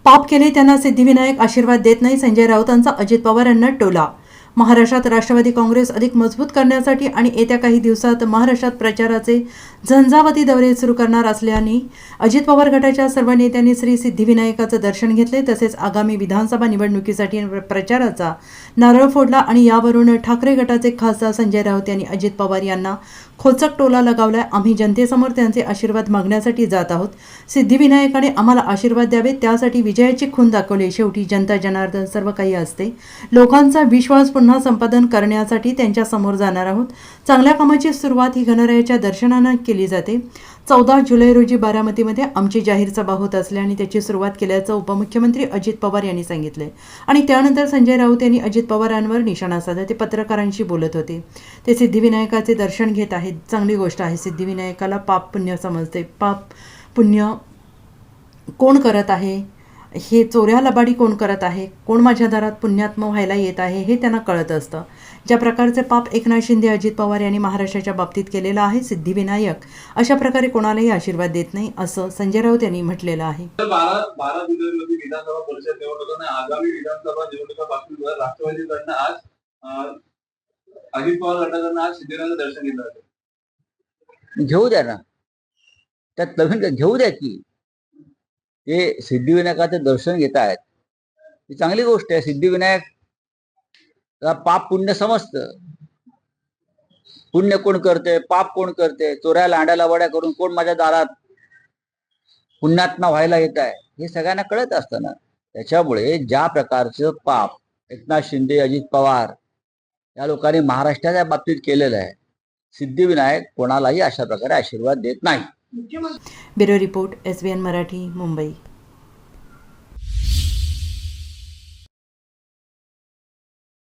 पाप केले त्यांना सिद्धिविनायक आशीर्वाद देत नाही, संजय राऊतांचा अजित पवार यांना टोला। महाराष्ट्रात राष्ट्रवादी काँग्रेस अधिक मजबूत करण्यासाठी आणि येत्या काही दिवसात महाराष्ट्रात प्रचाराचे झंझावती दौरे सुरू करणार असल्याने अजित पवार गटाच्या सर्व नेत्यांनी श्री सिद्धिविनायकाचं दर्शन घेतले। तसेच आगामी विधानसभा निवडणुकीसाठी प्रचाराचा नारळ फोडला आणि यावरून ठाकरे गटाचे खासदार संजय राऊत यांनी अजित पवार यांना खोचक टोला लगावलाय। आम्ही जनतेसमोर त्यांचे आशीर्वाद मागण्यासाठी जात आहोत। सिद्धिविनायकाने आम्हाला आशीर्वाद द्यावे, त्यासाठी विजयाची खून दाखवली। शेवटी जनता जनार्दन सर्व काही असते। लोकांचा विश्वास पुन्हा संपादन करण्यासाठी त्यांच्या समोर जाणार आहोत। चांगल्या कामाची सुरुवात ही गणरायाच्या दर्शनाने केली जाते। 14 जुलै रोजी बारामतीमध्ये आमची जाहीर सभा होत असल्याने त्याची सुरुवात केल्याचं उपमुख्यमंत्री अजित पवार यांनी सांगितले। आणि त्यानंतर संजय राऊत यांनी अजित पवारांवर निशाणा साधला। ते पत्रकारांशी बोलत होते। ते सिद्धिविनायकाचे दर्शन घेत आहेत, चांगली गोष्ट आहे। सिद्धिविनायकाला पाप पुण्य समजते। पाप पुण्य कोण करत आहे, हे चोऱ्या लबाडी कोण करत आहे, कोण माझ्या दारात पुण्यात्म व्हायला येत आहे हे त्यांना कळत असतं। ज्या प्रकारचे पाप एकनाथ शिंदे अजित पवार यांनी महाराष्ट्राच्या बाबतीत केलेलं आहे, सिद्धिविनायक अशा प्रकारे कोणालाही आशीर्वाद देत नाही असं संजय राऊत यांनी म्हटलेलं आहे। 12 जुलैमध्ये विधानसभा परिषद निवडणूक आणि आगामी विधानसभा निवडणुका बाबतीत राष्ट्रवादीकडनं आज अजित पवार गटाकडनं आज सिद्धिविनायकाचं दर्शन घेतलं जातं। घेऊ द्या ना, त्यात नवीन घेऊ द्या की ते सिद्धिविनायकाचं दर्शन घेत आहेत, ही चांगली गोष्ट आहे। सिद्धिविनायक पाप पुण्य समजतं। पुण्य कोण करते, पाप कोण करते, चोऱ्या लांड्याला वड्या करून कोण माझ्या दारात पुण्यात्मा व्हायला येत आहे हे सगळ्यांना कळत असतं ना। त्याच्यामुळे ज्या प्रकारचं पाप एकनाथ शिंदे अजित पवार या लोकांनी महाराष्ट्राच्या बाबतीत केलेलं आहे, सिद्धिविनायक कोणालाही अशा प्रकारे आशीर्वाद देत नाही। Bureau report, SBN Marathi, Mumbai.